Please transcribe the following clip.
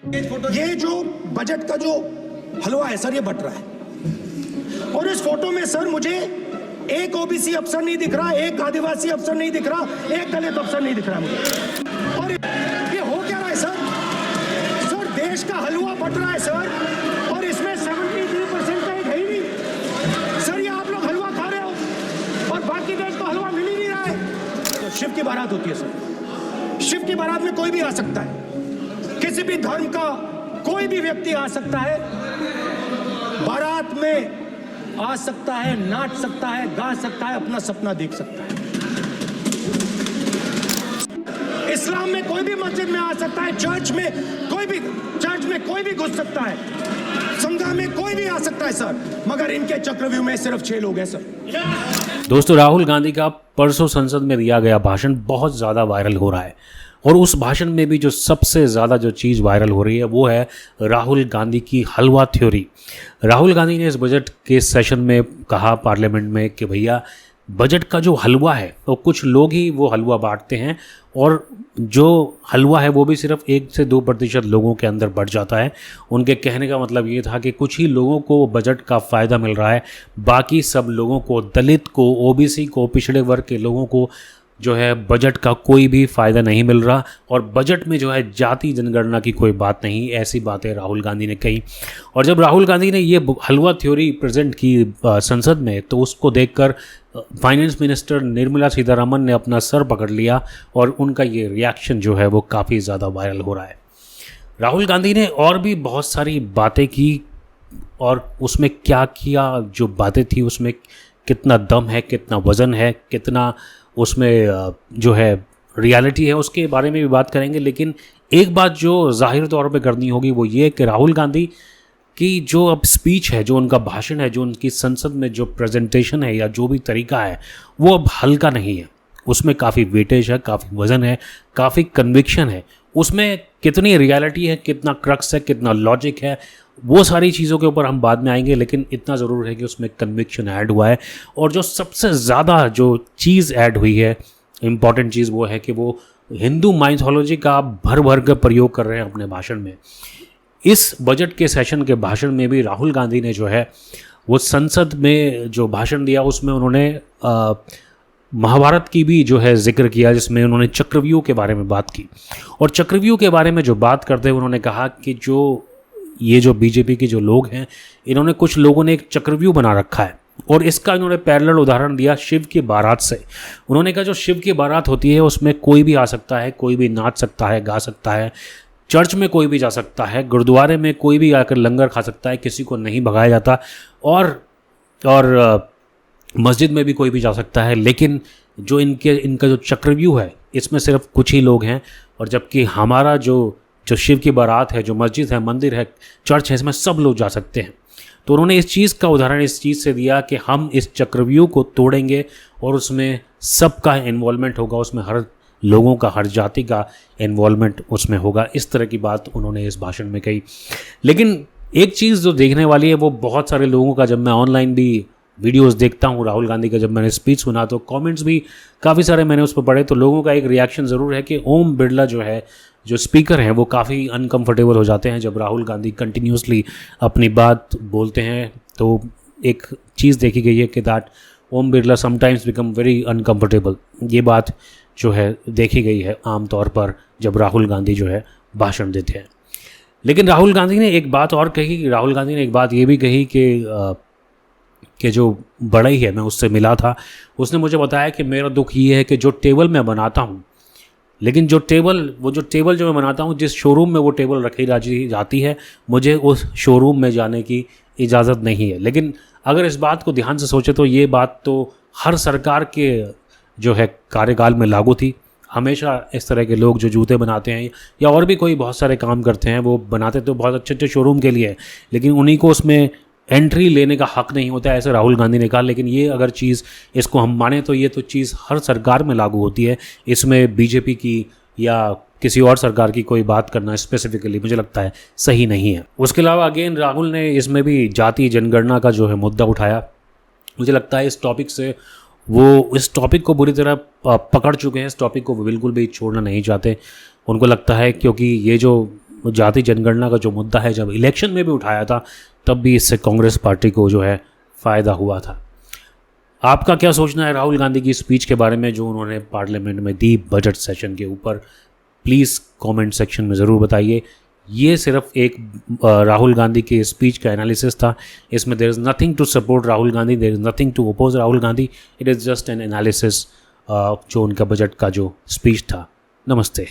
ये जो बजट का जो हलवा है सर, ये बट रहा है। और इस फोटो में सर मुझे एक ओबीसी अफसर नहीं दिख रहा, एक आदिवासी अफसर नहीं दिख रहा, एक दलित अफसर नहीं दिख रहा मुझे। और ये हो क्या रहा है सर? सर देश का हलवा बट रहा है सर, और इसमें 73% का एक है ही नहीं सर। ये आप लोग हलवा खा रहे हो और बाकी देश को हलवा मिल ही नहीं रहा है। तो शिव की बारात होती है सर, शिव की बारात में कोई भी आ सकता है, किसी भी धर्म का कोई भी व्यक्ति आ सकता है, बारात में आ सकता है, नाच सकता है, गा सकता है, अपना सपना देख सकता है। इस्लाम में कोई भी मस्जिद में आ सकता है, चर्च में कोई भी घुस सकता है, संघा में कोई भी आ सकता है सर, मगर इनके चक्रव्यूह में सिर्फ 6 लोग हैं सर। दोस्तों, राहुल गांधी का परसों संसद में दिया गया भाषण बहुत ज़्यादा वायरल हो रहा है, और उस भाषण में भी जो सबसे ज़्यादा जो चीज़ वायरल हो रही है वो है राहुल गांधी की हलवा थ्योरी। राहुल गांधी ने इस बजट के सेशन में कहा पार्लियामेंट में कि भैया बजट का जो हलवा है तो कुछ लोग ही वो हलवा बांटते हैं, और जो हलवा है वो भी सिर्फ 1 से 2% लोगों के अंदर बढ़ जाता है। उनके कहने का मतलब ये था कि कुछ ही लोगों को बजट का फ़ायदा मिल रहा है, बाकी सब लोगों को, दलित को, ओबीसी को, पिछड़े वर्ग के लोगों को जो है बजट का कोई भी फ़ायदा नहीं मिल रहा, और बजट में जो है जाति जनगणना की कोई बात नहीं। ऐसी बातें राहुल गांधी ने कही। और जब राहुल गांधी ने ये हलवा थ्योरी प्रेजेंट की संसद में, तो उसको देखकर फाइनेंस मिनिस्टर निर्मला सीतारमण ने अपना सर पकड़ लिया, और उनका ये रिएक्शन जो है वो काफ़ी ज़्यादा वायरल हो रहा है। राहुल गांधी ने और भी बहुत सारी बातें की, और उसमें क्या किया, जो बातें थी उसमें कितना दम है, कितना वज़न है, कितना उसमें जो है रियलिटी है, उसके बारे में भी बात करेंगे। लेकिन एक बात जो ज़ाहिर तौर पे करनी होगी वो ये कि राहुल गांधी की जो अब स्पीच है, जो उनका भाषण है, जो उनकी संसद में जो प्रेजेंटेशन है या जो भी तरीका है, वो अब हल्का नहीं है। उसमें काफ़ी वेटेज है, काफ़ी वज़न है, काफ़ी कन्विक्शन है। उसमें कितनी रियलिटी है, कितना क्रक्स है, कितना लॉजिक है, वो सारी चीज़ों के ऊपर हम बाद में आएंगे। लेकिन इतना ज़रूर है कि उसमें कन्विक्शन ऐड हुआ है, और जो सबसे ज़्यादा जो चीज़ ऐड हुई है, इम्पॉर्टेंट चीज़, वो है कि वो हिंदू माइथोलॉजी का भर भर कर प्रयोग कर रहे हैं अपने भाषण में। इस बजट के सेशन के भाषण में भी राहुल गांधी ने जो है वो संसद में जो भाषण दिया, उसमें उन्होंने महाभारत की भी जो है जिक्र किया, जिसमें उन्होंने चक्रव्यूह के बारे में बात की। और चक्रव्यूह के बारे में जो बात करते हुए उन्होंने कहा कि जो बीजेपी के जो लोग हैं, इन्होंने, कुछ लोगों ने एक चक्रव्यूह बना रखा है, और इसका इन्होंने पैरेलल उदाहरण दिया शिव की बारात से। उन्होंने कहा जो शिव की बारात होती है उसमें कोई भी आ सकता है, कोई भी नाच सकता है, गा सकता है, चर्च में कोई भी जा सकता है, गुरुद्वारे में कोई भी आकर लंगर खा सकता है, किसी को नहीं भगाया जाता, और मस्जिद में भी कोई भी जा सकता है। लेकिन जो इनका जो चक्रव्यूह है, इसमें सिर्फ कुछ ही लोग हैं, और जबकि हमारा जो शिव की बारात है, जो मस्जिद है, मंदिर है, चर्च है, इसमें सब लोग जा सकते हैं। तो उन्होंने इस चीज़ का उदाहरण इस चीज़ से दिया कि हम इस चक्रव्यूह को तोड़ेंगे, और उसमें सबका इन्वॉल्वमेंट होगा, उसमें हर लोगों का, हर जाति का इन्वॉल्वमेंट उसमें होगा। इस तरह की बात उन्होंने इस भाषण में कही। लेकिन एक चीज़ जो देखने वाली है, वो बहुत सारे लोगों का, जब मैं ऑनलाइन भी वीडियोस देखता हूँ राहुल गांधी का, जब मैंने स्पीच सुना तो कमेंट्स भी काफ़ी सारे मैंने उस पर पढ़े, तो लोगों का एक रिएक्शन ज़रूर है कि ओम बिरला जो है, जो स्पीकर हैं, वो काफ़ी अनकंफर्टेबल हो जाते हैं जब राहुल गांधी कंटिन्यूसली अपनी बात बोलते हैं। तो एक चीज़ देखी गई है कि that Om Birla sometimes become very uncomfortable. ये बात जो है देखी गई है आमतौर पर जब राहुल गांधी जो है भाषण देते हैं। लेकिन राहुल गांधी ने एक बात और कही। राहुल गांधी ने एक बात ये भी कही कि जो बड़ई है, मैं उससे मिला था, उसने मुझे बताया कि मेरा दुख ये है कि जो टेबल मैं बनाता हूँ, लेकिन जो टेबल जो मैं बनाता हूँ, जिस शोरूम में वो टेबल रखी जाती है, मुझे उस शोरूम में जाने की इजाज़त नहीं है। लेकिन अगर इस बात को ध्यान से सोचे तो ये बात तो हर सरकार के जो है कार्यकाल में लागू थी। हमेशा इस तरह के लोग जो जूते बनाते हैं या और भी कोई बहुत सारे काम करते हैं, वो बनाते तो बहुत अच्छे अच्छे शोरूम के लिए है, लेकिन उन्हीं को उसमें एंट्री लेने का हक नहीं होता है, ऐसे राहुल गांधी ने कहा। लेकिन ये अगर चीज़, इसको हम माने तो ये तो चीज़ हर सरकार में लागू होती है। इसमें बीजेपी की या किसी और सरकार की कोई बात करना स्पेसिफिकली मुझे लगता है सही नहीं है। उसके अलावा अगेन राहुल ने इसमें भी जाति जनगणना का जो है मुद्दा उठाया। मुझे लगता है इस टॉपिक से वो इस टॉपिक को बुरी तरह पकड़ चुके हैं, इस टॉपिक को बिल्कुल भी छोड़ना नहीं चाहते। उनको लगता है क्योंकि ये जो जाति जनगणना का जो मुद्दा है जब इलेक्शन में भी उठाया था तब भी इससे कांग्रेस पार्टी को जो है फ़ायदा हुआ था। आपका क्या सोचना है राहुल गांधी की स्पीच के बारे में जो उन्होंने पार्लियामेंट में दी बजट सेशन के ऊपर? प्लीज़ कमेंट सेक्शन में ज़रूर बताइए। ये सिर्फ एक राहुल गांधी के स्पीच का एनालिसिस था। इसमें there is nothing to support Rahul Gandhi, there is nothing to oppose Rahul Gandhi. It is just an analysis जो उनका बजट का जो स्पीच था। नमस्ते।